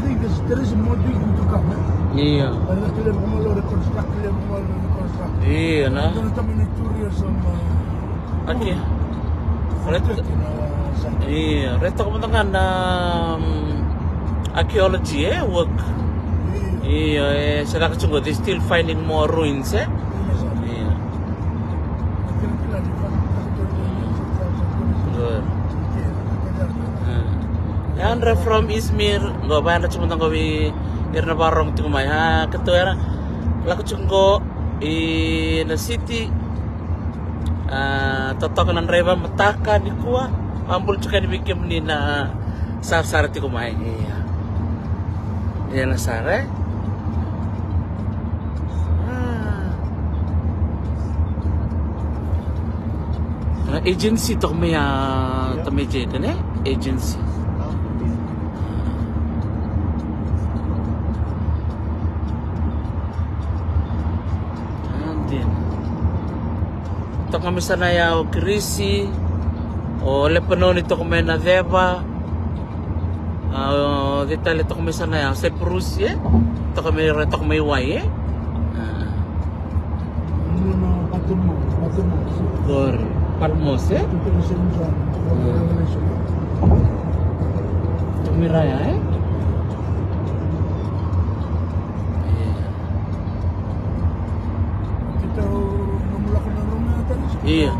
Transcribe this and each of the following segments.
think there is more digging to come. Iya. Ada kalian mau reconstruct, kalian mau reconstruct. Iya na. Doon kami nag-tour some. Okay. Iya, reto ko mga na archaeology work. Iya, sila kacungo, they still finding more ruins Iya. Good. Andra from Izmir, go ba na cuma tanggawi irna barong tingumay ha. Ketua la kacungo in the city. Totokan ng reba mataka ni kuwa ambul chuka ni bikim ni na sar ti kumain iya iya na sare agency to may tameje ne agency to kami sana ya krisi o lepanon ito kami na deba detail ito kami sana ya Cyprus ito kami reto kami waye Gor Palmos Miraya Iya.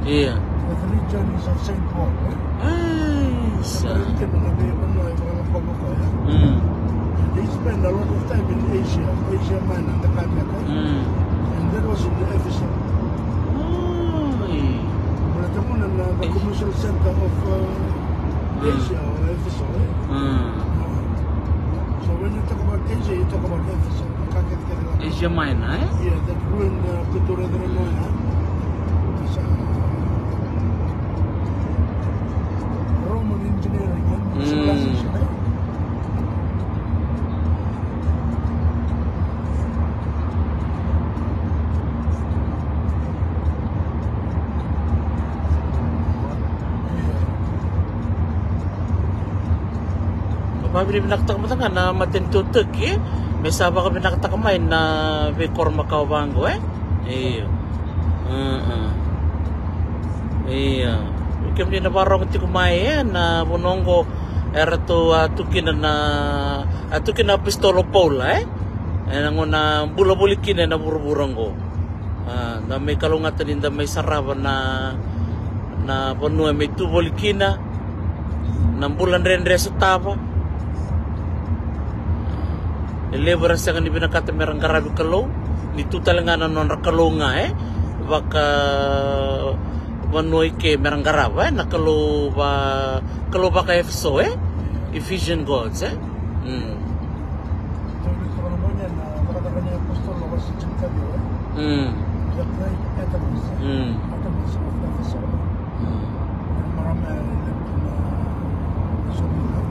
Iya. The region is of St. Paul. They spend a lot of time in Asia Minor, the country. And that was in the Ephesus. The commercial center of Asia or Ephesus. So when you talk about Asia, you talk about Ephesus. Asia Minor, Yeah, that ruined Cultura de Romana. Roman engineering and civilization. Pabili binaktak mo nga na matintutok May saba kami nakatakamay na Vicor Macaubango Iyo. Iya. Kami na barong ti kumay na bunonggo era to tukin na pistolo pola na bula-bulikin na buru-buranggo. Na may kalungatan din may saraban na puno may tubulikin na bulan rin sa taba. Ilebra sa kanila binakata merang karabi kalo dito talaga na non rakalo nga baka manoy ke merang karaba nakalo ba ka Efeso Ephesian gods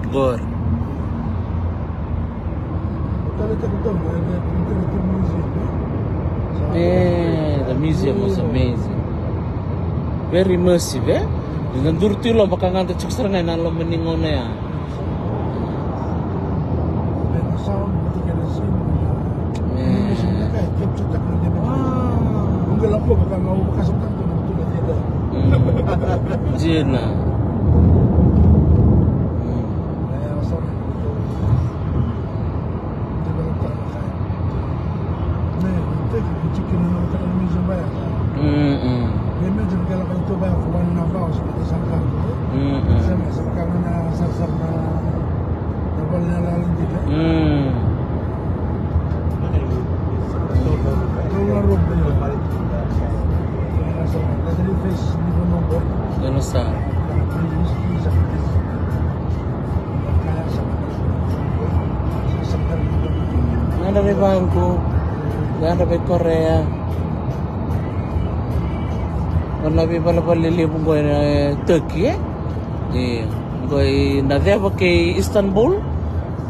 Good. The museum was amazing. Very immersive, Dengan durtilo baka nganta chukstrangai na lo meningon na ya. Jina. Imagine kalau itu bayar for 1.5 hours kita sangka sama sekarang na sasar na balnya lalu juga keluar rumah balik dari face di nomor Ganusa ada di bangku ada di Korea Nabi pala-palili po ko na Turkey Ko'y nadeba kay Istanbul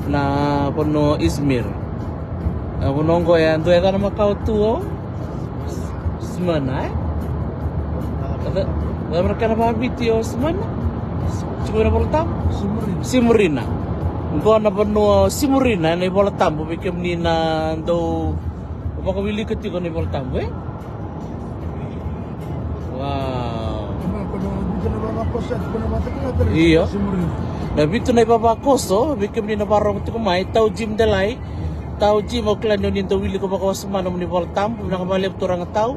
na puno Izmir punong ko yan doon ka na makautuo Semana Mereka na mabiti o semana siguro na po tao Simurina Ngo na bano simurina na ibola tambo bikem ni na do makawili ka tiko na ibola tambo eh. Wow. Iya. Na bito na ibabakoso bikem ni na barong tiko mai tau Jim Dalai. Tau Jim o klan ni do wili ko bakawas mana ni ibola tambo na kamalip turang tau.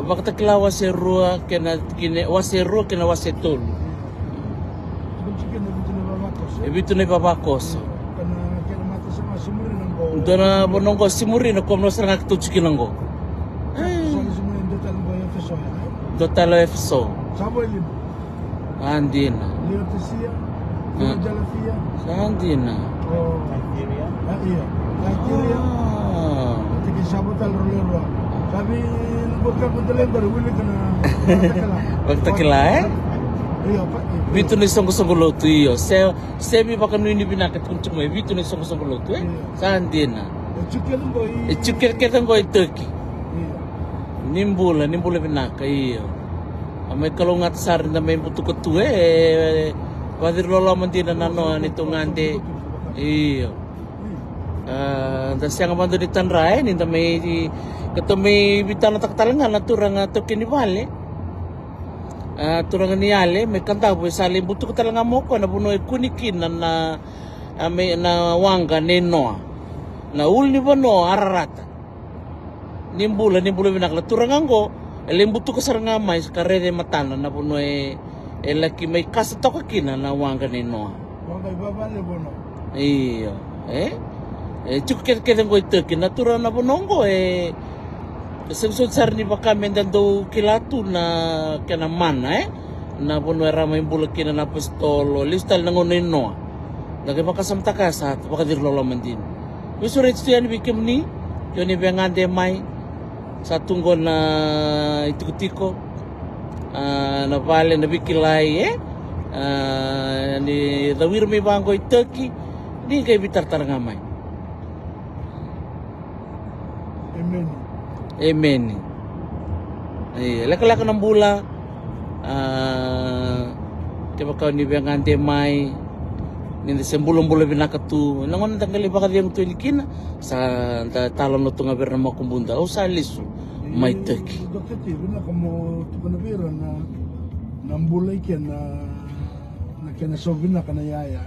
Bakta kilawa se rua kena kine wase rua kena wase tul. Ebito na ibabakos. Dona bonongo simuri na komno serang aktu cikinango. Dotalo efso. Andina. Andina. Sabi bukan betul baru boleh kena. Bakta kila eh? Iya pak. Bito ni songo lotu iyo. Sebi baka nini binakat kung cumay. Bito ni songo lotu eh? Saan din na? Chukir ketang boy Turkey. Nimbula binaka iyo. May kalungat sar na may buto kutu eh. Wadir lolo man din na nano nito ngande. Iyo. Das yang abando di tanray ninda may kato may bitana taktalangan na turang Turkey ni Vale. Turang niale may kanta po saling buto ko talaga mo ko na buno kunikin na may na wanga neno na uli ba no ararata nimbula binakla turang anggo elim buto ko sarang amay sa karede matana na buno laki may kasa to kakina na wanga neno wanga ibabale buno iyo chuk keteng ko Turkey na turang na bunongo Sensor sar ni baka mendando kilatu na kena mana na puno era may bulakin na pistolo listal na ngonin no lagi baka samta kasat baka dirlolo mandin wisurit stiyan bikim ni yoni bengande may sa tunggon na itikutiko na vale na bikilay ni dawir may bangko Turkey di kay bitar tarangamay Amen. Laka-laka ng bula. Kaya kau ni biang ante mai. Nindi sembulong-bula binakatu. Nangon tanggali baka diyang tuilikin. Sa talon no tunga berna mo kumbunda. O sa liso. May Turkey. Dokter binaka mo tukanabira na nambulay kaya na kinaso binaka na yaya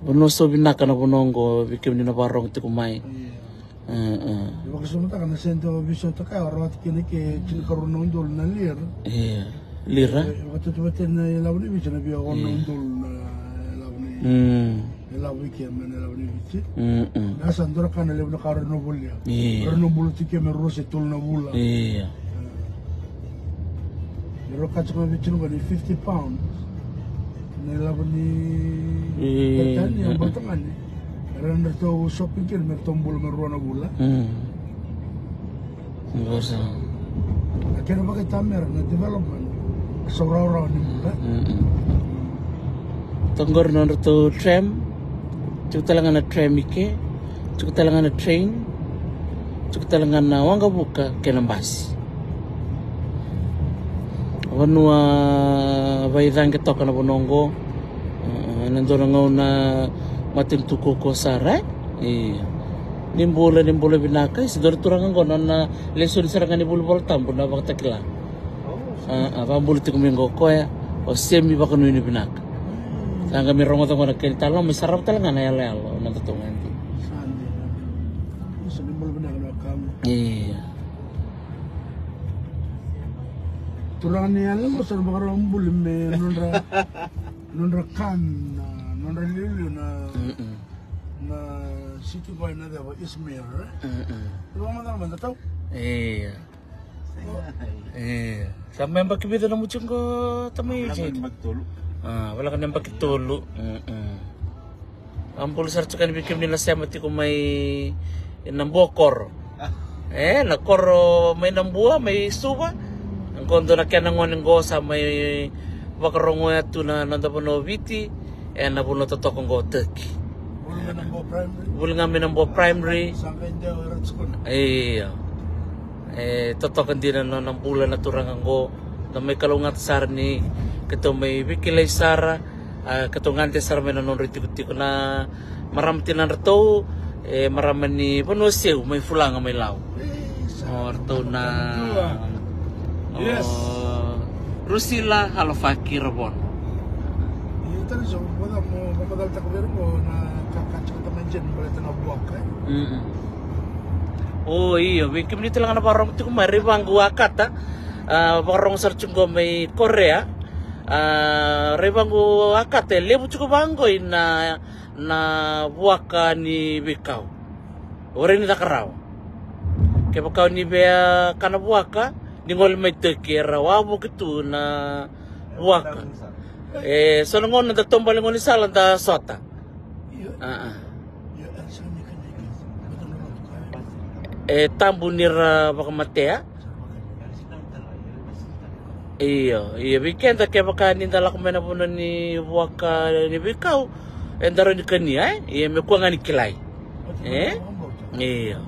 Buno so binaka na bunongo. Bikim ni na barong tikumay. Bakit sumunta ka na sento bisoto ka orat kini ke chikaron ndol na lir. Lira. Waktu tu na ilawni bicho na biya on ndol na ilawni. Ilawni ke man ilawni bicho. Nasa ndora ka na lebna karon no bulya. Karon no bulu tike me rose tul na bula. Pero ka chuma bicho no 50 pounds. Na ilawni kan yang batangan ni. Render to shopping kir mer tombol mer rona bula. Ngosa. Kena pakai tamer na development. Sauraw ni bula. Tonggor na to tram. Cukup talangan na tram ike. Cukup talangan na train. Cukup talangan na wangga buka kenambas. Wanua baidang ketok na bonongo. Nandoro ngaw na matin tuko ko sara nimbola binaka sidor turangan ko na lesson sarangan ni bulbol tambo na bakta kila pambul ti kumingo ko o semi baka no binaka sanga mi rongo to na kel talo mi sarap talaga na yalo na tutungan ti so nimbola binaka na kam turangan ni alam mo sa mga rambul me nonra kan nonra lilu na city boy na daw Ismail Diba mo naman tahu? Sampai yang pakai beda na mucung ko tamay jay. Wala ka nang pakitulu. Ampul sarcho kan bikim nila siya mati ko may nambokor. Nakor may nambua, may suba. Ang kondo na kaya nangon ng gosa may wakarongo yato na nandapano viti. Nabuno totokong go Turkey. Buli nga minambo primary. Totokan din na ng bulan na turang ang go. may kalungat sar ni kato may bikilay sara katungante sar may nanon ritiko na maramtin na rato maraman ni panusew may fulang may law orto na Yes. Rusila Halofaki Rabon. Ito rin so, mamadal ta ko mo na kakatsa ka man dyan, balita na buwak ka. Oh iyo, wikim dito lang na parang ito kumari bang guwakat parang searching ko may Korea rebang guwakat lebu cukup banggoy na buwaka ni Bikaw. Ore ni takaraw. Kaya bakaw ni Bea kana buwaka ningol may tekera wabo gitu na buwaka. So nangon na tombal ngon ni salan ta sota. Tambu nira baka matea. Iyo weekend kaya baka nindala ko mena puno ni buwaka ni Bikaw. Endaro ni kania me kuanga ni kilay. Iyo.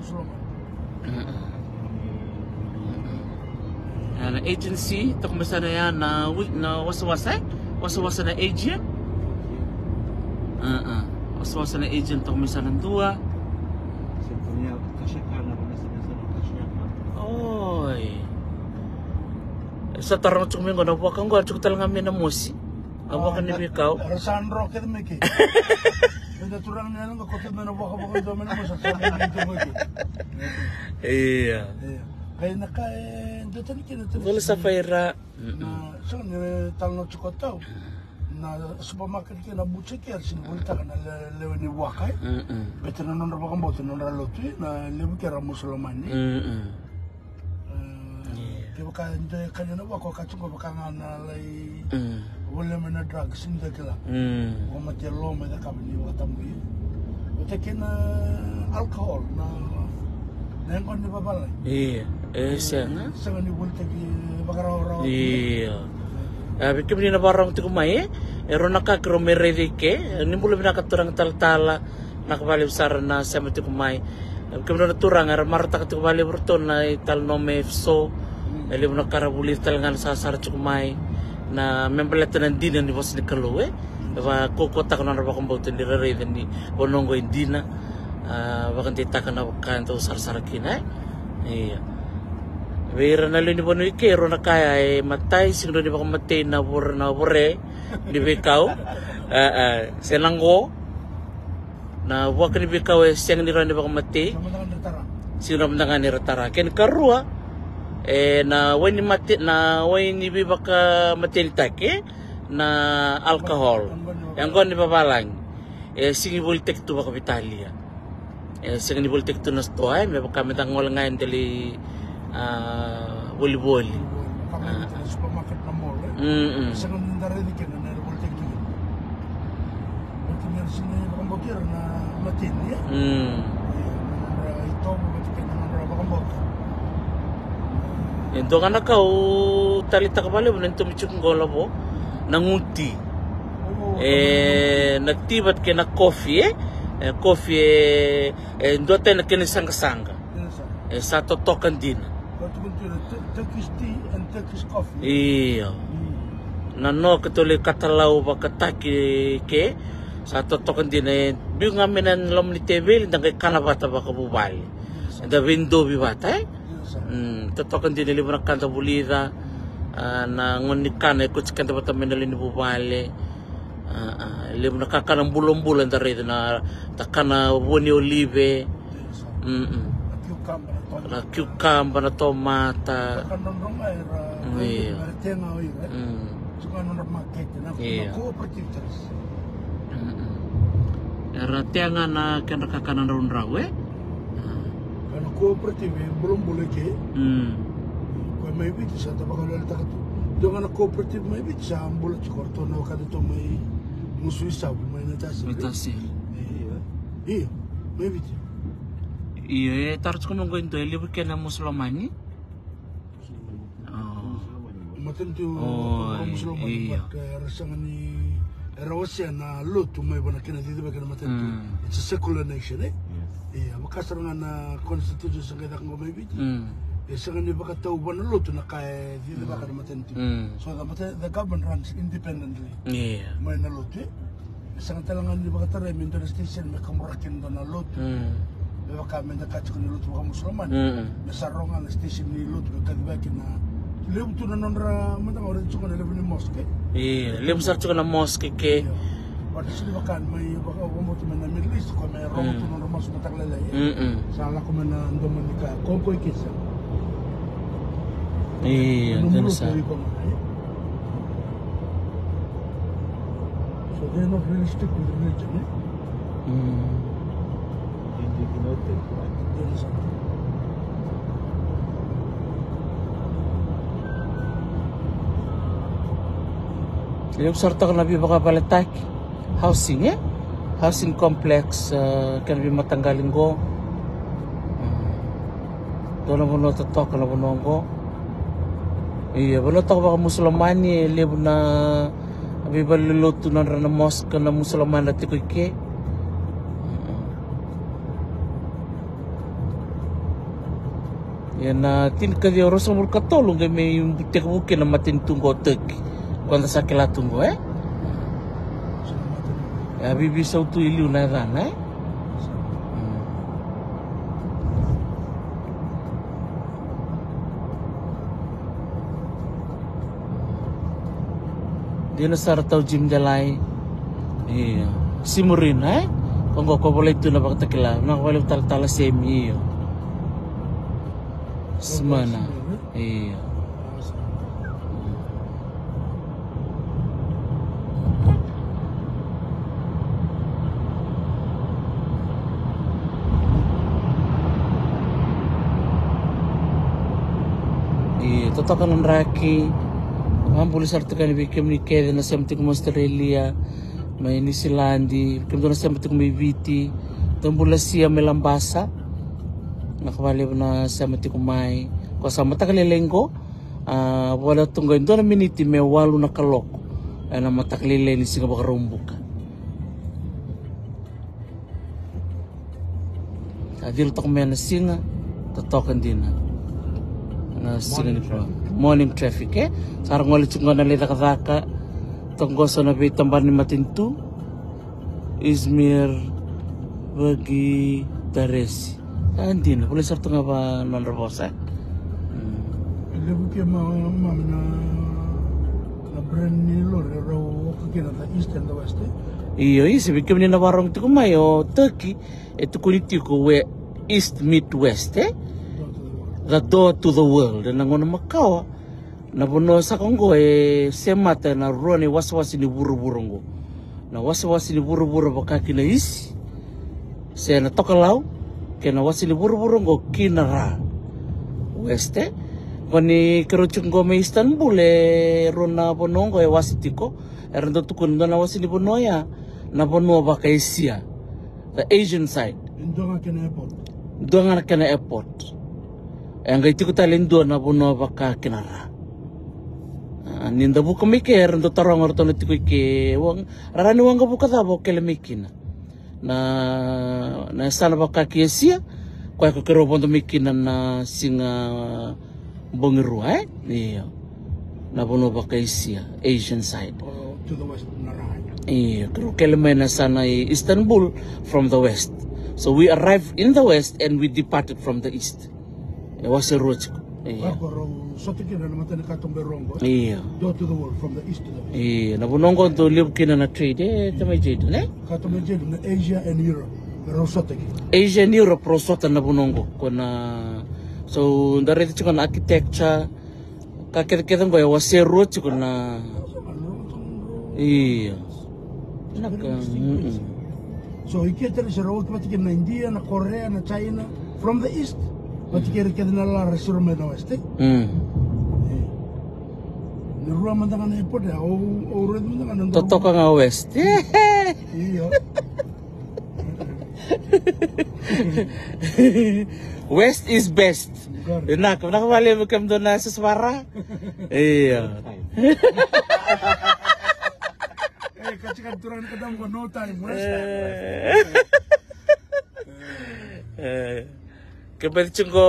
Na agency to kumasa na yan na wasa na agent wasa na agent to kumasa ng dua oy sa tarong tsuming ko na buwak ang gwa tsuk talaga may namusi ang buwak ni Bikaw Rasan rocket meki Ito turang na lang ako na buwak ako do man mo sa iya kaya dito ni kinito wala sa Faira na so ni talno chukotao na supermarket kina buche kaya sinulta na lewe ni wakay beto na non rabakang boto non ralotu na lewe kaya musulmani kaya baka hindi kanya na wako kachungo baka nga na lay wala man na drugs hindi kila wamati loma da kabini wakatambuyi wata kina alcohol na nengkon di babalay siya nga sa ni bulta ki bakaraw iya bikim ni na barang ti kumay ero nakakro meredike ni bulo binakaturang taltala nakabali sar na sa ti kumay bikim na turang ar marta ka ti kumay burton na italno mefso eli mo nakarabuli talangan sa sar ti kumay na membeleta ng dina ni bos ni kaluwe ba kokota ko na ba kung boto ni rere ni bonongo indina bakan tita ka na kanto sar kinay iya Vera na lini bono ikero na kaya matay singdo di baka matay na bore di Bikaw senanggo na buwak ni Bikaw siyang nira di baka matay singdo mandangan ni ratara ken karua na wani mati na wani bi baka matay take na alcohol yang gon di babalang singi voltek tu baka Italia singi voltek tu na stoy me baka metangol ngayon dali boli-boli. Supermarket na mall. Sa kung nandari di ka na voltek tu. Buti niya sini bakang botir na matin niya. Ito buti ka na bakang botir. Ito ka na ka talita ka pala nang tumichuk ng gola po nanguti. Nagtibat ka na coffee ndo tayo na kinisang-kasanga. Sa totokan din. Turkish tea and Turkish coffee. Iya. Nano katuli katalaw ba kataki ke sa totokan din biung aminan lom ni tebel nang kay kanabata ba kabubali. Da window bi bata totokan din libra kanta bulida na ngoni kana ko kanta bata menali ni bubali. Libra kakanang bulong-bulong dari na takana woni olive. Na cucumber na tomata. Iya. Era tianga na kena kakanan ron rawe. Karena kooperatif belum boleh ke. Kau mai biti sa tabak kalau letak tu. Jangan kooperatif mai biti sa ambulat korto na kada to mai musuh sa mai natasi. Iya. Mai biti. Iya, taruh kamu going to live kena Muslimani. Maten tu Muslimani rasangan ni Erosia na lutu mai bana kena dito ba kena maten tu. It's a secular nation Iya, makasarangan na constitution sa kada ko may biti. Isang ni baka tauban na luto na kaya di baka na matenti. So the government runs independently. Yeah. May na luto. Isang talangan di baka taray minto na station may kamurakin doon na luto. Baka may nakatsi ko ni luto baka muslaman. Nasarongan na station ni luto kagadibakin na lebu tu na nonra matang orang cukup na lebu ni mosque. Iya, lebu sar cukup na mosque ke. Pada sini bahkan may baka umur tu mana Middle East ko may romo tu nonra mas matang lalai. Salah ko mana Dominica Kongo ikisa. Iya, kan sa. So they're not really strict with religion, eh? Yung sarta ka nabi baka balatak housing, eh? Housing complex kan nabi matanggalin ko. Doon mo tatok na bunong ko. Iya, wala tayo baka Muslimani lebu na abiba luluto na rana mosque na Musliman at ikoy ke. Yan na tinkadi oras mo katulong kay may butik bukin na matintung ko tek kuanda sa kilatong ko eh. Abibi sa utu iliw na ran eh. Dia na sarap tau Jim Jalai. Iya. Simurin, eh? Kung ko boleh itu na pagtakila. Nakawala tal-tala semi, iyo. Semana. Iya. Iya, totokan ng raki. Boleh sartakan bikin ni kaya na sampai kuma Australia, may New Zealand, bikin na sampai kuma Viti, tumbula siya melambasa, nakawali na sampai kumai, ko sama takalilengko, wala tunggu itu na miniti may walu na kalok, na matakalileng ni singa bakarumbuk. Adil tak may na singa, tatokan din na singa ni pro. Morning traffic, eh? Sarang wala chunga na lita kataka. Tunggu sa nabi tamban ni Matintu. Izmir bagi Daresi. Hindi na. Pula sarto nga ba nanrabosa? Lebu kaya mama na brand ni lor. Raw kakina the east and the west, eh? Iyo, sabi kami ni nawarong ito kumayo. Turkey, ito kuniti ko we east meet west, eh? The door to the world. Dan nangon Macau na bono sa Kongo semata na ruani waswasi ni buru-burungo. Na waswasi ni buru-buru bakaki na isi. Se na tokalau ke na wasi ni buru-burungo kinara. Weste koni kerucung go me Istanbul rona bonongo wasitiko erndo tukun na wasi ni bonoya na bono bakaisia. The Asian side. Ndonga kena airport. Ndonga kena airport. Yang itu kita lindo na bono baka kinara. Ninda buka mikir untuk tarong orto niti ke wang rarani wang buka tabo kele mikina. Na sana baka kiesia kwa kero bondo mikina na singa bongiru iya. Na bono baka isia Asian side. To the west narai. Iya, kero kele na sana Istanbul from the west. So we arrived in the west and we departed from the east. Was a road. Iya. Iya. Door to the world from the east to the west. Iya. Na bunong to live kina na trade. Tamay trade ne? Katamay trade na Asia and Europe. Pero sotaki. Asia and Europe pro sota na bunong ko na. So dari itu kan architecture. Kakit-kitang ko was a road ko na. Iya. Naka. So ikita sa road patikin na India, na Korea, na China from the east. Pati kira na la resume na west. Ni ruwa man na ipod o red man na. Toto ka nga west. Iyo. West is best. Nak, nakawali mo kam doon na sa Swara. Iya. Kacikan turun kadang no time west. Kembali cunggo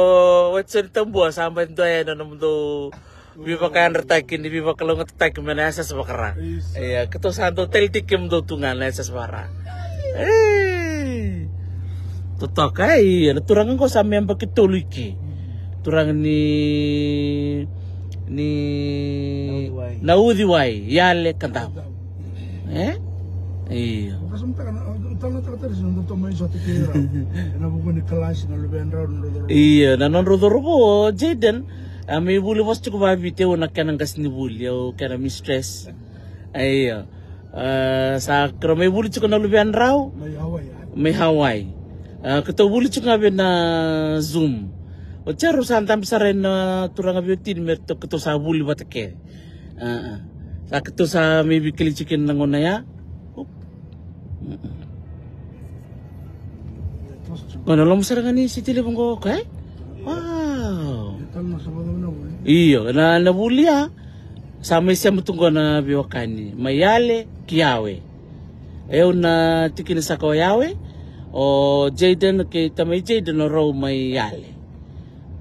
wetson tambua sampai itu ya nanam tu bipa kan retakin di bipa kalau ngetek mana asas bakara. Iya, kita santo tel tikem tu tungan asas bara. Tutok ay, turangan ko sa mga pakituliki. Turangan ni naudiway, yale kantaw. Iya. Iya, nanon rodorobo Jaden. May buli was to kubabite o nakanang gas ni buli o kana mistress. Iya. Sa kro may buli ko na lubian raw. May Hawaii. Kita buli ko na Zoom. O charo santam saren na turang abiyotin merto kito sa buli batake. Sa kito sa may bikili chicken nangon na ya. Kono lom sarangan ni si telepon ko kay? Wow. Iyo, na nabulia. Sama siya mutunggo na biwakani. Mayale kiawe. Eo na tikin sa ko yawe. O Jaden kay tamay Jaden no raw mayale.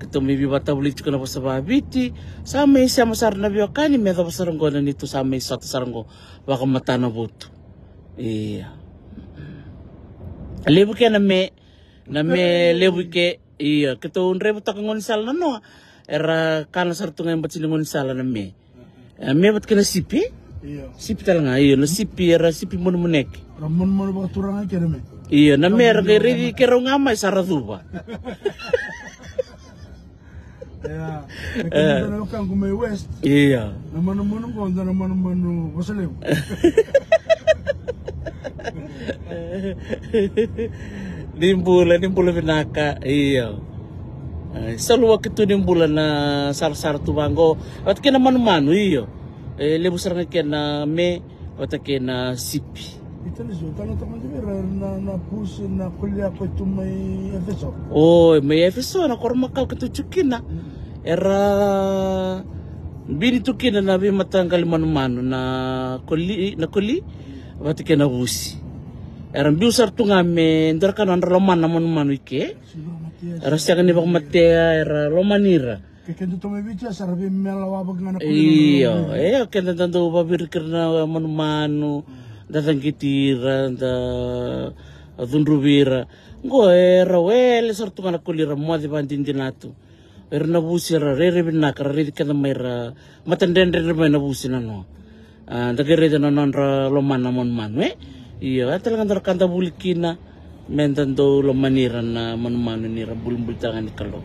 Kito may bibata ulit ko na po sa babiti. Sama siya masar na biwakani. Medyo pasaranggo na nito sama siya saranggo. Baka mata na buto. Iya. Lebu kaya na me lebu ke iya kito unre buta kangon sal na no era kana sartu ngayon bat silingon sal na me bat kana sipi iya sipi talaga iya na sipi era sipi mo monek ramon mo ba turang kaya me iya na me era kay redi kero nga may saraduba ya kaya na kan kumay west iya naman ko naman wasalew Nimbula binaka iyo. Sa luwag ito nimbula na sar-sar tubango. At kaya naman iyo. Lebu sarang kaya na me. At kaya na sipi. Ito na siya. Tanong na puso na kulya ko ito may efeso. Oh, may efeso. Nakormakaw ka ito chukin na. Era binitukin na nabi matanggal mano-mano na kuli. At kaya na busi. Era biusar tu ngame ndar kan andar loman namon manuike era siya kan ibang matea era lomanira kekendo to mebicha sarabi melawa bagana iyo kenda tanto babir karena manu datang kitira da adunrubira ngo era wel sartu kana kulira mo di bandin dinatu era nabusira rere binaka rere kana mera matandendre na busina no dagere na nonra loman namon manu iya, talagang kanta bulikina mentan do lomanira na manu-manu nira bulbul tangan ni kalo.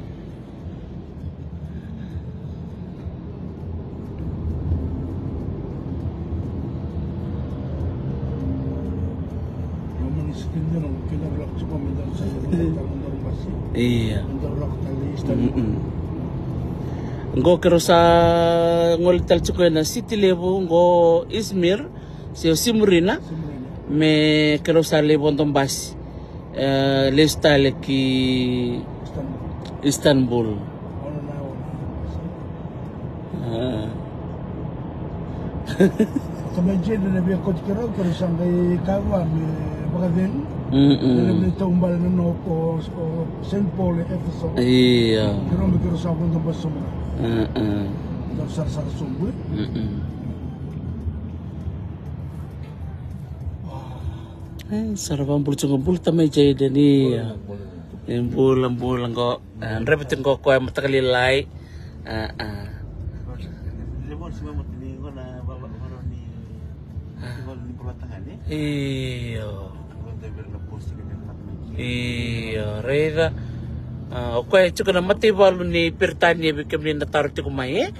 Iya. Ngo kero sa ngol talchuko na city level ngo Izmir, si Simurina. Me kero sa lebon tombas listale ki Istanbul. Kemudian na biya ko kero sa ngay kawa me bagaden. Ele tombal no ko Saint Paul Efeso. Iya. Kero sa bon tombas sumra. Sar sumbu. Sarapan puluh tamay jay dani bulang kok repetin kok yang mata kali lai iya reda oke cukup na mati balu ni pertanya bikin ni natar ti kumai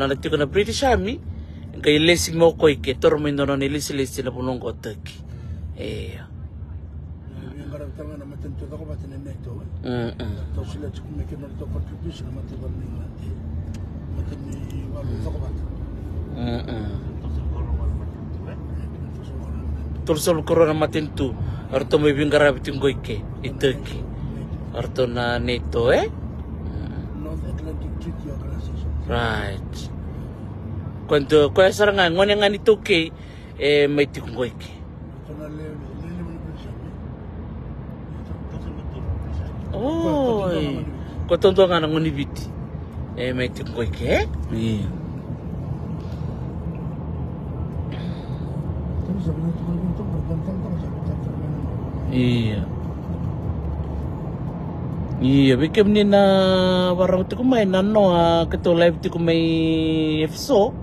nona ti kuna British Army kay lesing mo ko ike tormen no ni lisi na punong ko taki. Iya. Yang karakter na matin to ko batin neto. To sila chuk make no to contribution matin ba ni natin. Matin ni walu to ko batin. Tursol corona matin tu. Arto may bingara bitin ko ike itaki. Arto na neto North Atlantic Treaty Organization. Right. Cuando sarangan ngon yang itu ke may tikong Oi. Ko tonto nga ngoni biti. Mai te koe ke. Iya. Iya. Iya, bikin ni na warang tu kumai nano ketua live tu kumai efso.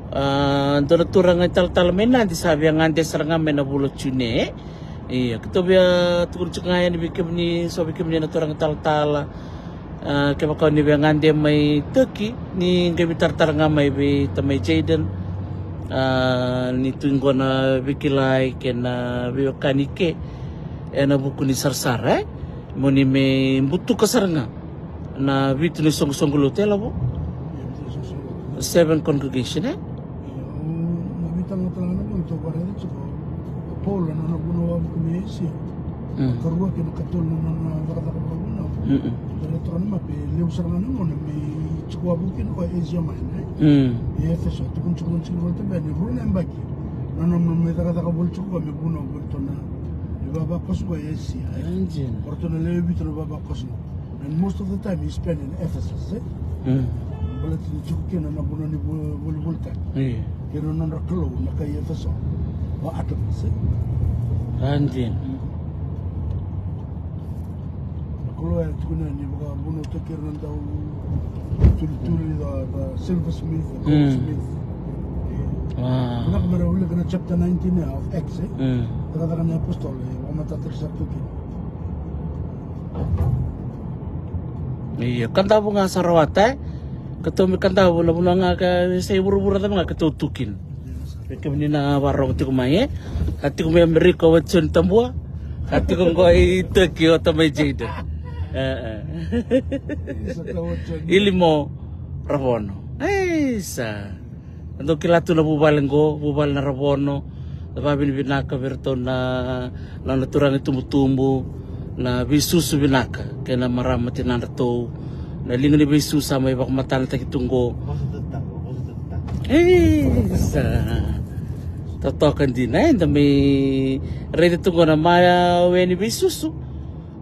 Antara turang tal mena di sabi yang ante serangan mena bulu cune. Iya, ketua biar tukur cungai ni bikin ni so bikin ni na turang tal. Kaya kau ni biar ante mai Turkey ni kami tar ngamai bi tamai Jaden. Ni tunggu na bikilai kena biokanike. Ena buku ni sarsara. Moni me butu kasaranga na vitu ni song hotel abo 7 congregation nabitang tanga na ito para dito Paul na nabuno ko ni si karwa kin katol na nakata ko na pero to na mapi lew saranga na mo na may chukwa bukin ko Asia man so tukun chukwa to ba ni runa mbaki na me nakata ko bol chukwa me buno bulto na Baba Kosovo is here. Portonale bit of Baba Kosovo. And most of the time he spent in Ephesus. But it's Jukin and Abunani Bulta. Here on the Klo, Nakai Ephesus. Or Atoms. Anjin. Klo and Tunani Buno took care of the silversmith, the goldsmith. We're looking at chapter 19 of Acts. Rather than Apostle, iya, kanta bunga sarawate, ketemu kanta bula nga ka say buru-buru ta mga katutukin. Kami na warong ti kumaye, hati ko may Amerika watson tambua, hati ko ay Tokyo tamay Jaden. Ilimo Rabono. Ay sa. Ando kilato na bubal na Rabono. Tapi binaka berto na naturang tumbo na bisusu binaka kaya na maramati na to na lingon ni bisu sama ibak mata na takitunggo sa totokan din na may ready tunggo na maya weni bisusu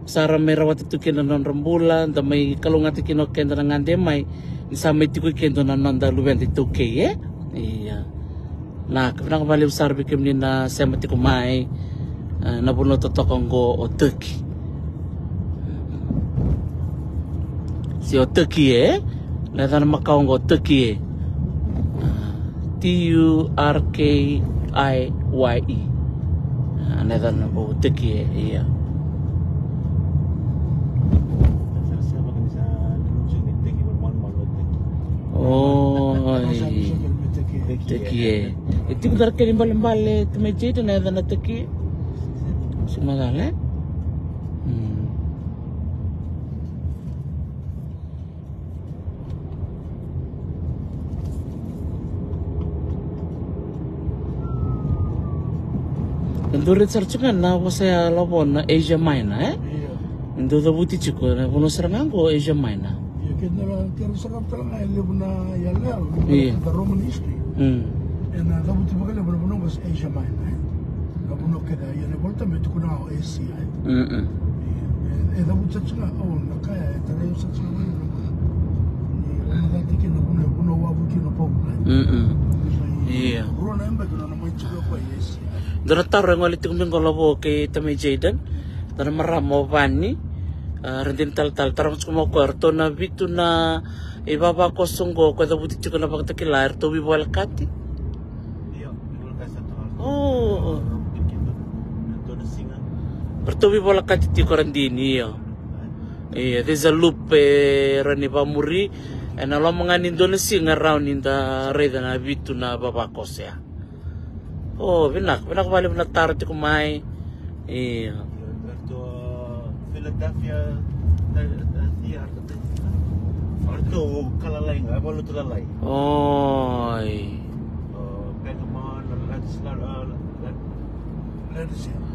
sara may rawat itukin na non rambulan da may kalungat ikinoken na ngande may sa may tikoy kendo na nanda luwen ituke iya. Nah, kemudian kembali besar bikin ni na semati kumai, na buno totokong go o Turkey. Si o Turkey na tan makaong go Turkey. Turkiye. Na tan o Turkey iya. Oh, Turkey. Itu kita kirim balik tu meja itu na dan Turkey. Semagala. Tentu research kan na saya lopon na Asia Minor Itu tu buti cukup na puno serangan ko Asia Minor. Ya kita kira sekarang terang ay lebih na yalla. The Roman history. En dat moet je beginnen met een was Asia Minor. Dat moet ook kijken. Je wordt dan met kuna Asia. En dat moet je zeggen, oh, dan kan je het alleen zo zeggen. En dat ik in de kuna wabu kino pop. Iya. Corona ember kuna na moet je ook Asia. Daratar ngoli tingin ko labo kay Tamay Jaden. Dan maramo pani. Rendin tal tarang ko kwarto na bitu na ibaba ko sunggo ko da buti ko na pagtakilar to bibal kati. Oh, bertubi bola kati korandini yo. Iya, there's a loop rani pamuri, and along mga Indonesia around in the red na bitu na babakos ya. Oh, binak balik na taro ti kumay. Iya. Philadelphia, Orto kalalay nga, balo tulalay. Oy.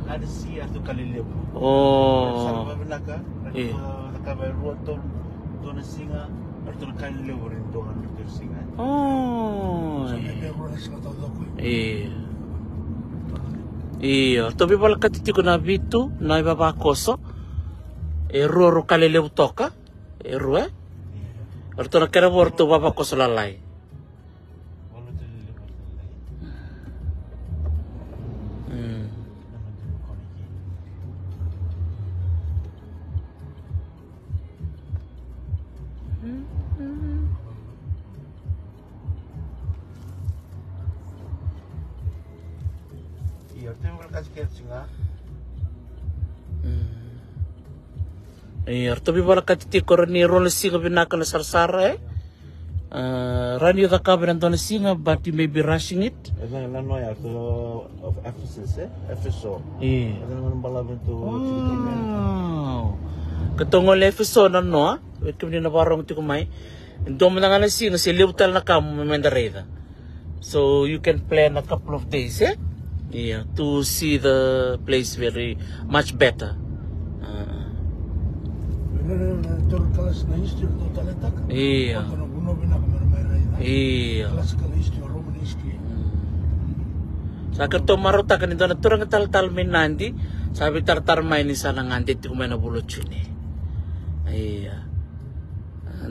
Ladisia tu kalilib. Oh. Sama belaka. Nakabay ruotol to na singa atau kalilib rin to ang singa. Oh. Iya. Tobi pala katiti ko na bitu na ibabakoso. Ru kali leu toka. Ru Erto na kena borto bapa ko salalay. Wala tayo lilipat na lang. Naman din ko iya, tayo mo kasi kersi nga. Erto bi bala katiti ko ni role singa binaka na sarsara Rani the cabinet on a singer, but you may be rushing it. Ano ya, of Ephesus, Epheso. Iya. Ano naman balabin to. Wow. Katungol Epheso na no, wait kami na barong ti kumay. Ito mo na nga na singer, si liutal na ka mo mendareda. So you can plan a couple of days, yeah, to see the place very much better. Kelas na history to talatak. Iya. Kono binaka Iya. kelas history Roman history. Sa kato maruta kanito na turang tal minandi, sabi tartar may ni sana ngandi ti kumay na bulot yun Iya.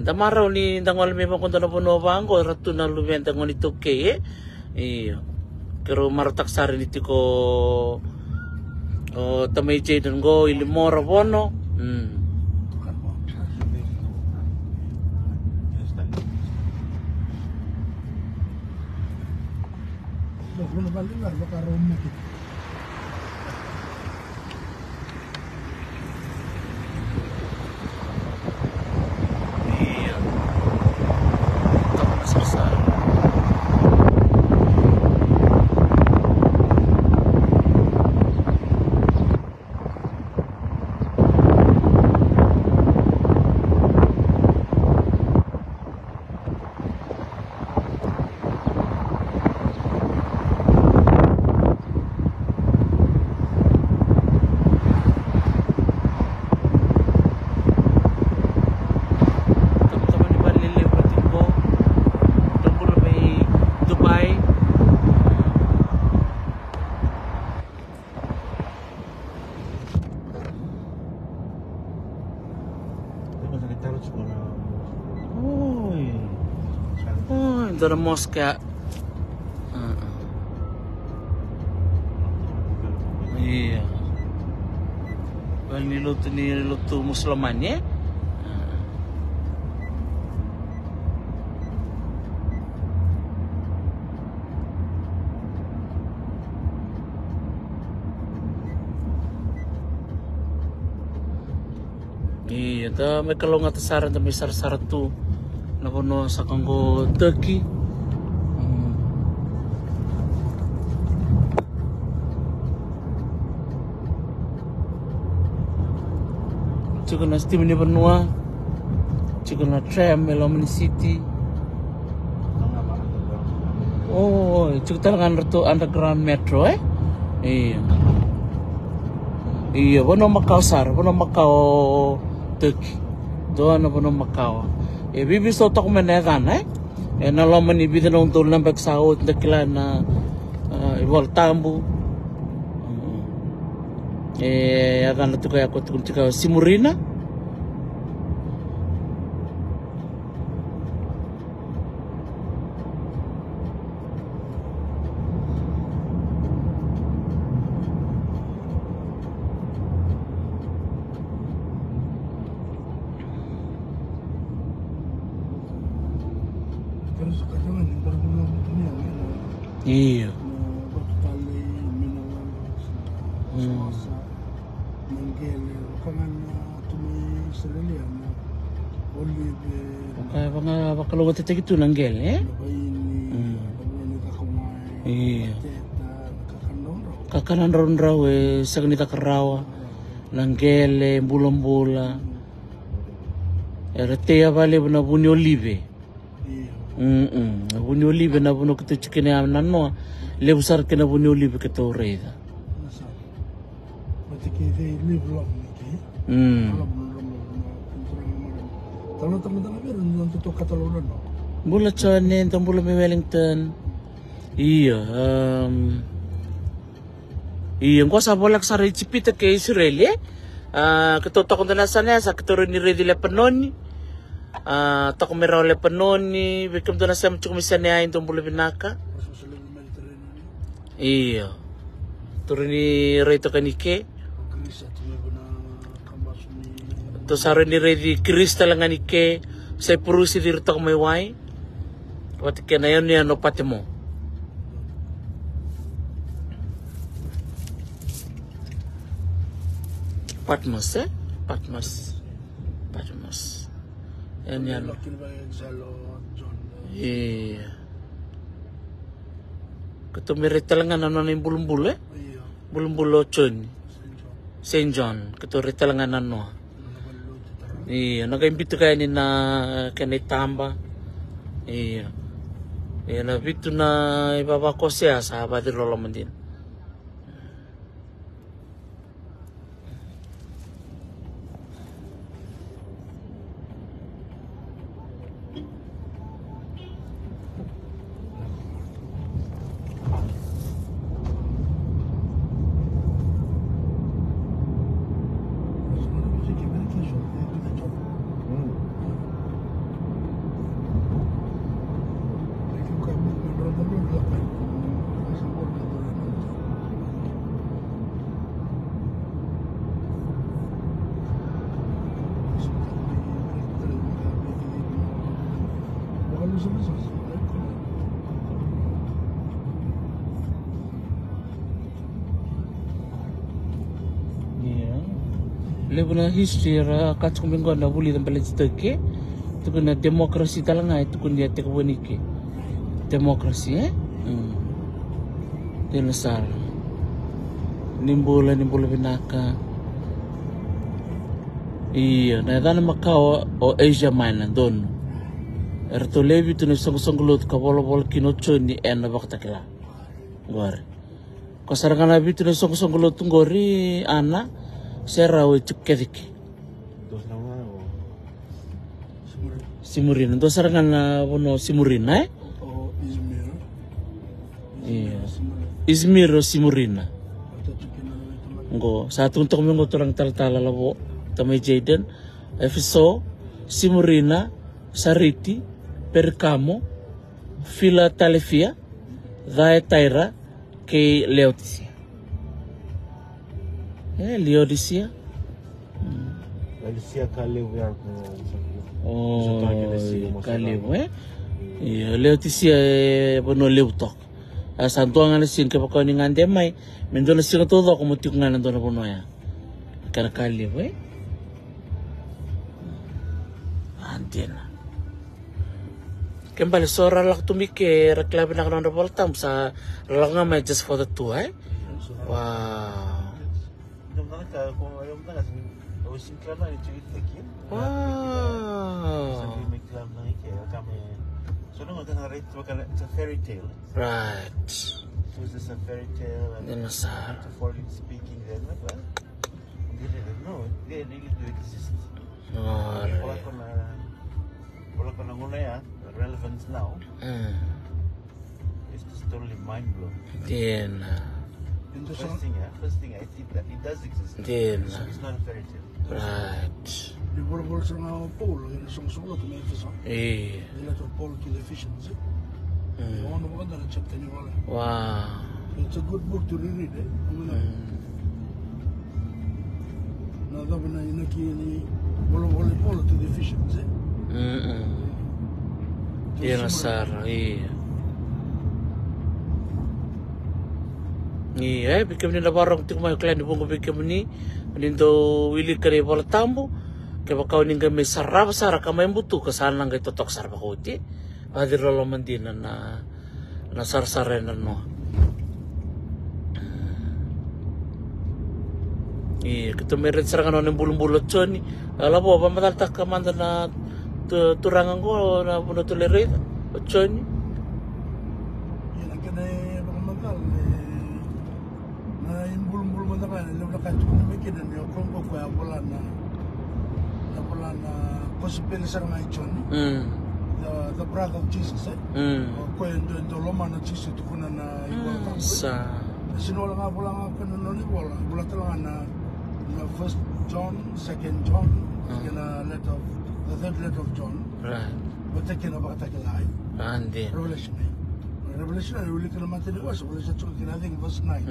Damaraw ni dangwal may mga kunta na puno ba ko ratu na lumenta ngo nito kay Iya. Pero marutak sa rin iti ko tamay jay dun go ilimora bono. Bueno, vale, lo carro un motivo. Iya. Tak selesai. The mosque. Iya. Well, niluto Musliman ya. Iya, ta may kalong atasaran ta may sarsara tu. Nakuno sa kanggo Turkey. Cukup na steam ni Benua. Cukup na tram Melbourne City. Oh, cukup talagang rito underground metro Iya. Iya, bono Macau Turkey. Doon na bono Macau. Bibi so tak menegan nalaman ni bidan untuk lambak sahut dakila na ibal tambu akan tu kaya aku tukar Simurina Iya. Baka kalau kita gitu nanggel Iya. Kakanan raw sa kanita karawa nanggel bulan-bulan. Ratea vale na buni olive. Buni olive na buno kito chicken nano le usar kena buni olive kito reda. Bula chanen tambula may Wellington. Iya. Iya ko sa bolak sa recipe ke Israel Kito kung tanasanya sa kito rin ni ready le panoni. Tako meraw le panoni. Bikim to nasam chukumisa niya yung tumbuli binaka. Iya. Turun ni reto kanike. To saro ni ready kristal nga nike. Sa purusi dito tako may wai. Wati kena yun niya no pati mo. Patmos, Patmos. Yan yan. Iya. Ketumirita lang ano na yung bulumbulo Bulumbulo chun. St. John. Ketumirita lang ano. Iya. Nag-imbito kayo ni na kanitamba. Iya. Iya. Nabito na ibabako siya sa Badirolo man din. Lebih history ra kacung minggu anda boleh tempat cerita ke, tu kena demokrasi talangai tu kena dia tekboni ke, demokrasi dia nasar, nimbul binaka, iya, na dan Macau o Asia mana don, erto lebi tu ni song lut kabol kinocho ni ena bakta kela, gor, kasarangan lebi tu ni song lut tunggori ana. Sera we cukkedik. Simurin. Itu serangan bono Simurin, Oh, Izmir. Iya. Izmir o Simurin. Ngo satu untuk minggu turang tal-tal labo tamay Jaden. Efeso, Simurina, Sariti, Percamo, Philadelphia, Thyatira, ke Laodicea. Laodicea. Laodicea Kalew ya ko. Oh, Kalew Iya, Laodicea bono leutok. Santuangan sin ke pakau ni ngande mai, mendona sing todo ko mutik ngana dona bono ya. Kana Kalew Antena. Kembali sora lak tumike reklabi nak nanda voltam sa lalanga mai just for the two Wow. It's a fairy tale. Right. So is this a fairy tale? And metaphorically speaking, then they didn't know. They really do exist. Wala ko na nguna ya, relevance now. It's just totally mind blowing. Then. First thing, I think that it does exist. Then. So it's not a fairy tale. Right. Di bol sa nga Paul, yung song-song may Efeso. Letter Paul to the Ephesians. Ano ba na chapter ni wala? Wow. It's a good book to read. Na dapat na inaki ni bol Paul to the Ephesians. Iya nasar, iya. Iya, bikin ni nabarang tik may klan ibong bikin ni, nindo wili kare bola tambo, kaya kau ni kami sarap kamay butuh kesana nggak totok sarap kau ti, hadir lalu mandina na sar-sarenan no. Iya, kita meret serangan orang bulung-bulung coni, lalu apa matal tak kemandan na turangan ko na puno tolerate coni. Yan ang kanay bakamantal na yung bulong-bulong man naman alam na kahit kung may kinan yung kung ko kaya wala na possible sa nga coni. The brother of Jesus ko yung doloma na Jesus to kuna na iwala Sa sinola nga wala nga kanon ni wala talaga na first John, 2 John, the third letter of John. Right. But taking about the lie. Andin. Revelation. Revelation, I will look at the matter was I think verse 9.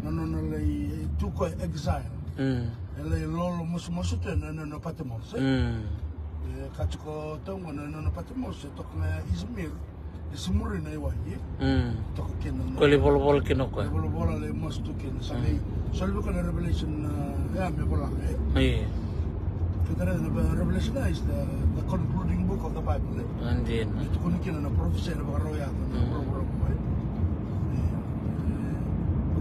No, they took exile. And they lolo musuten and no patemos. Kachiko tongue and no patemos, talk Izmir. Semua ni wajib. Tokin. Kali bol kinoko. Bol le must tokin. So look at Revelation. Yeah, me bola. Iya. Revelation is the concluding book of the Bible. Andin. Itu kuni kena na prophecy na baroya.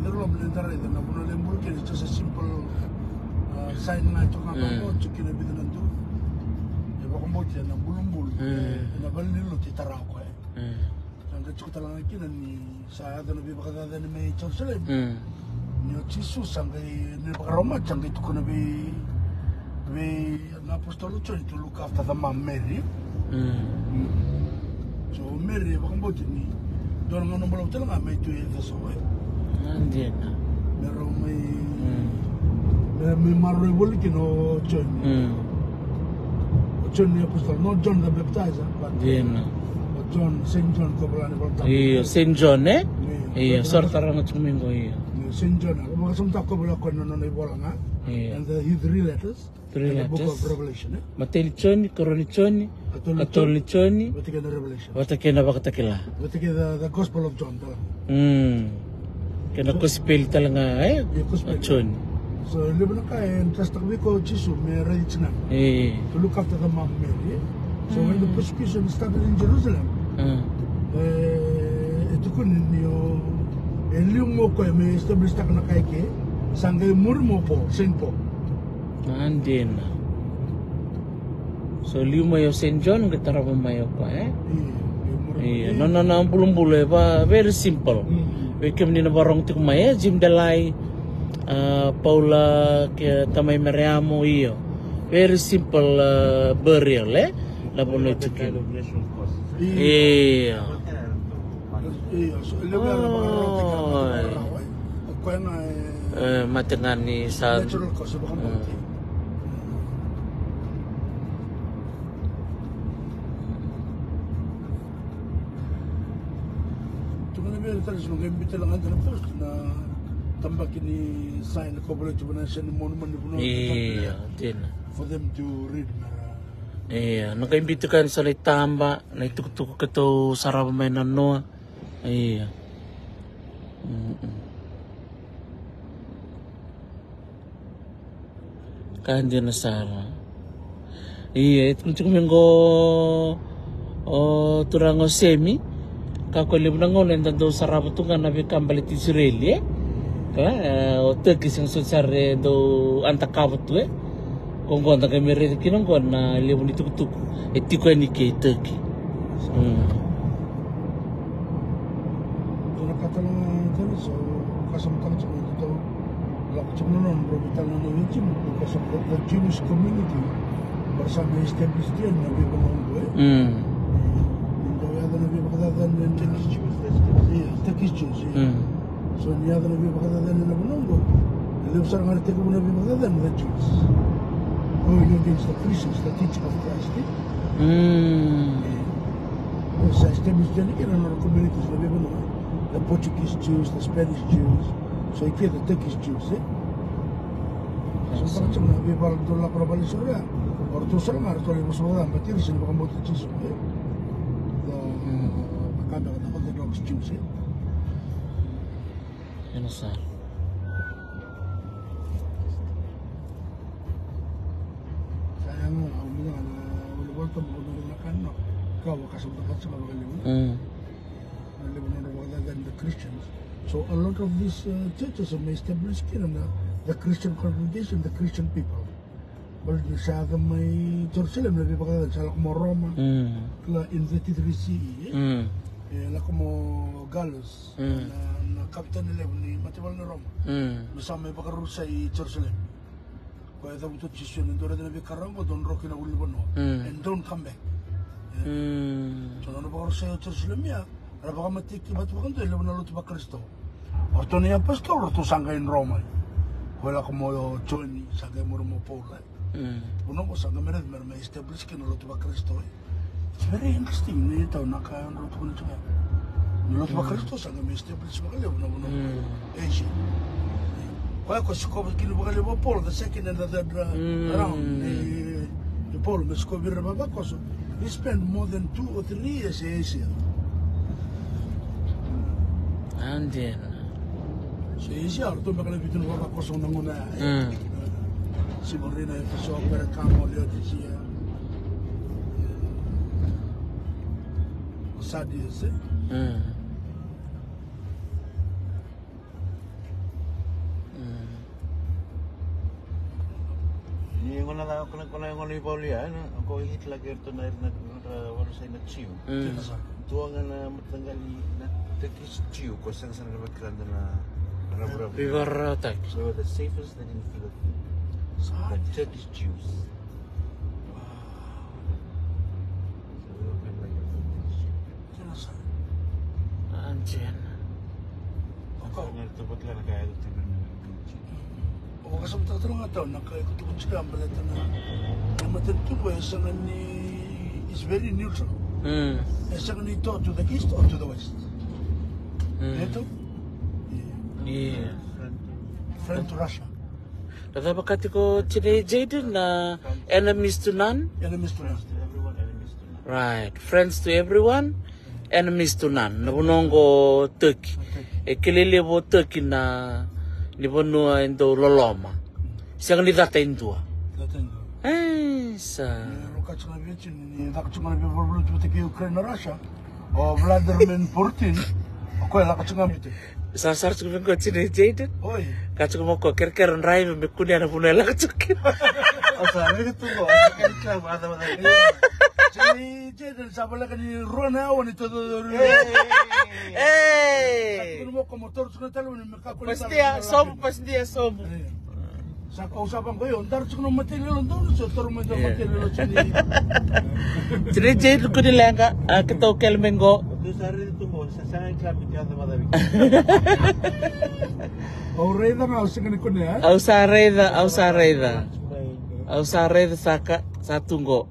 Pero lo militar itu na puno lembur kini just a simple sign na itu kan kamu cuci na bidan itu. Ya bakambo dia na bulung na balik lo titarau ko. Sangka cukup talang lagi ni saya ada lebih berkata ada ni Jerusalem. Ni Jesus sangka ni berkaroma sangka itu kena be apostol itu look after the mom Mary. So Mary bakambo ni dorang ngono belum talang apa itu yang sesuai. Andin. Pero may maroy boleh kino John. John ni apostol, not John the Baptizer, but John, Saint John ko pala ni Balta. Iya, Saint John Iya, sortarang at minggo iya. Saint John. Mga sumtak ko pala ko nono na ibola nga. And his three letters. The book of Revelation. Matelichoni, Koronichoni, Katolichoni. Batika na Revelation. Batika na bakatakila. Batika the Gospel of John tala. Kena gospel talaga Choni. So libo na kaya trust ko Jesus may reach na. To look after the mom Mary. So when the persecution started in Jerusalem, ito ko ninyo, yung mo ko may establish na kanakaike, sanggay murmo po, Saint Paul. Andin. So lima yo Saint John kita rapo mayo pa Iya. No ang bulong-bulo ba very simple. Wekem ni na barong tik maya Jim Dalai Paula ke tamay Mariamo iyo. Very simple burial Laban itu kan. Iya. Matengan ni sa. Terus mengambil lang ang post na tambak ini sign ko boleh coba na siya ni monument ni puno. Iya, din. For them to read. Iya, naka-imbito ka sa litamba, na ituk-tuk ka to sarap may nano. Iya. Kanya na Sara. Iya, itu minggo turango semi. Kako libu na ngon enda do sarap tu kan nabi kambali ti Israeli o Turkish ang sutsare do antakabot tu kung konta kay mere kinong kon na libu ni tuk etiko ni kay Turkey. Kung nakatanong tayo so kasamtang sa ito lakchum nonon probital na nujim because of the Jewish community bersama established dia nabi bangun Turkish Jews. So ni ada nabi bagadadan na bunongo. Ele usar ngar teko nabi bagadadan the Jews. Going against the Christians, the teaching of Christ. So established then again in our communities nabi bunongo. The Portuguese Jews, the Spanish Jews. So here the Turkish Jews. So macam nabi bagdullah probably surya. Or to sar ngar to le musudan batir sin bakamot Jesus. Kada Orthodox Jews. Ano sir? Sayang mo, ako mga wala ko na kano. Kau kasundakan sa mga libo. Libo na wala than the Christians. So a lot of these churches are established in the Christian congregation, the Christian people. Well, sa may Jerusalem na bibagay sa mo Roma, in 33 CE. La como Gallus, na kapitan nila ni Matibal na Roma. Masama yung pagkaroon sa Jerusalem. Kaya ito ito chisyon, ito rin na bikarang ko, doon roki na uliban mo. And don't come back. So, ano pagkaroon sa Jerusalem niya, ano baka matiki, ba't baka ito, ilaban na luto ba Kristo? Orto niya pastor, orto sangga in Roma. Wala como join sa mo mo Paula. Puno ko sa gamit may establish kin lo tuba Kristo. It's very interesting ni tao naka lo tuba na tuba. Lo tuba Kristo sa gamit establish mo kale no Asia. Kaya ko sa ko kin mo kale mo Paul the second and the third round. The Paul mas ko bir baba ko so he spent more than 2 or 3 years in Asia. And then Asia tu bakal bikin baba ko so nanguna. Si Morena e so per campo le odisia. Sadis. Ni ngona la ko ngona Paulia ko hit lagi to na wala sa na chiu. Tuangan na matanggali na tekis chiu ko sang sang bakran na River attack. So the safest than in the Philippines. The Turkish Jews. Anjir. O kasi matatanong nga daw, nakaikot ko sila ang balita na matanto ko, sangan ni is very neutral. Sangan ni to the east or to the west? Ito? Yeah. Friend to Russia. Kata bakati ko today Jaden na enemies to none. Enemies to Russia. Everyone enemies to none. Right. Friends to everyone, enemies to none. Nabunongo Turkey. Kilele bo Turkey na nibonua endo loloma. Siang ni data indua. Sa. Lokaci na vici ni lokaci na bi vorbu tu teki Ukraine Russia. O Vladimir Putin. Ko lokaci na mite. Sasar suku ko today Jaden. Oi. Kacu mo ko kerker rai me kunia na punela kacukin. Asa ni tu ko kan club ada ada. Jadi sabala kan ni Rona o ni todo. Eh. Mo ko motor suka talo ni maka ko. Pastia sobo. Sa kausapan ko yun, dar suka material doon so toro mo material chini. Today Jaden ko nilenga kitaw kelmengo. Tu sari tu ko sa club ni ada ada. Aureda na usik ni ko niya. Ausareda saka satunggo.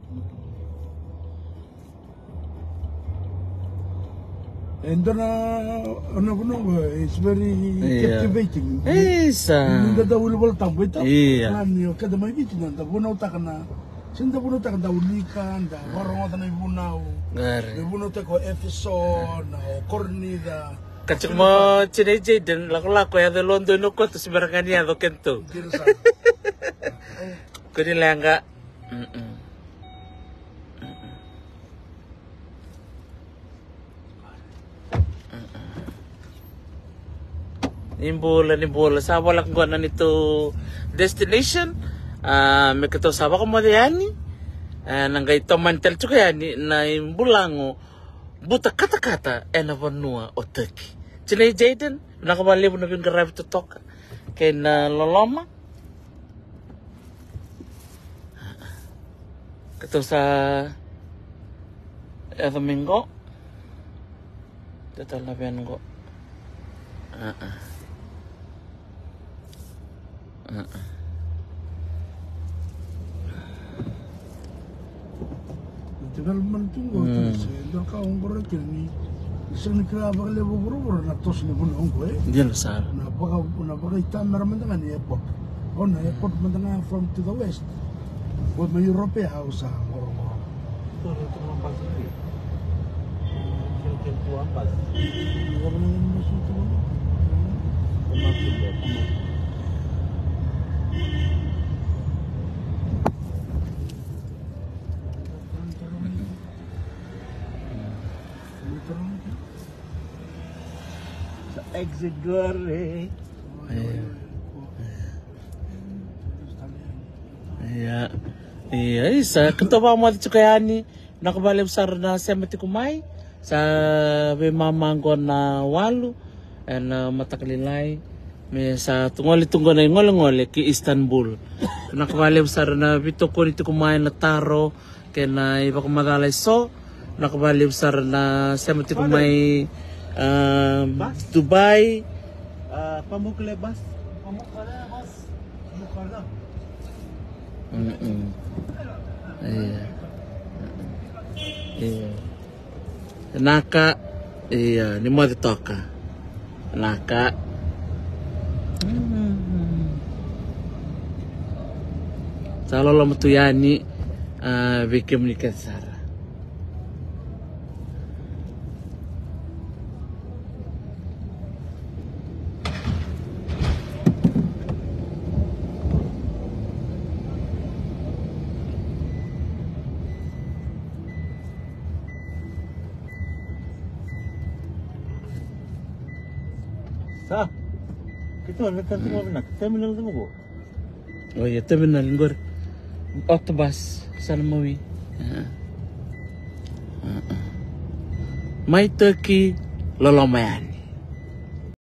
And then it's very captivating. Hindi daw ulibol tambo ito. Ano kada may biti na da bunaw ta kana. Sinda bunaw ta kada ulikan da warong ta na bunaw. Bunaw ta ko Efeson o Cornida. Kacik mo chineje dan lako ya de London no ko to sibarangania do kento. Kuni langa. Nimbola sa wala ko na nito destination may kato sawa ko mo yani nanggay to mantel chuka yani na imbulango buta kata-kata na vanua o Turkey. Chile Jaden nakabali mo na bin garab to talk kay na loloma kato sa Domingo total na ko Development tunggu terus. Dan kau orang kini, iseng kira apa kali buru na tos ni pun orang Dia besar. Na baka itam meram dengan ni airport. Oh na airport mendengar from to the west. Buat me Europe house orang. Tu nampak sini. Yang tu apa? Orang yang masuk tu. Exit gore. Iya, isa ketua mo dito kayani nakabalik besar na semeti kumai sa be mamanggo na walu na matakalilay may sa tungoli na ngol ki Istanbul. Nakabalik besar na bito ko dito kumai na taro kay na iba kumadalay so nakabalik besar na semeti kumai Dubai Pamukkale bus. Iya. Iya. Naka, iya, ni mo toka. Naka. Salo lo matuyani bikim ni Sara. Sa, kita nak tengok nak terminal tu mo. Oh iya, terminal ngor. Otobus sana mawi. May Turkey lolomayan.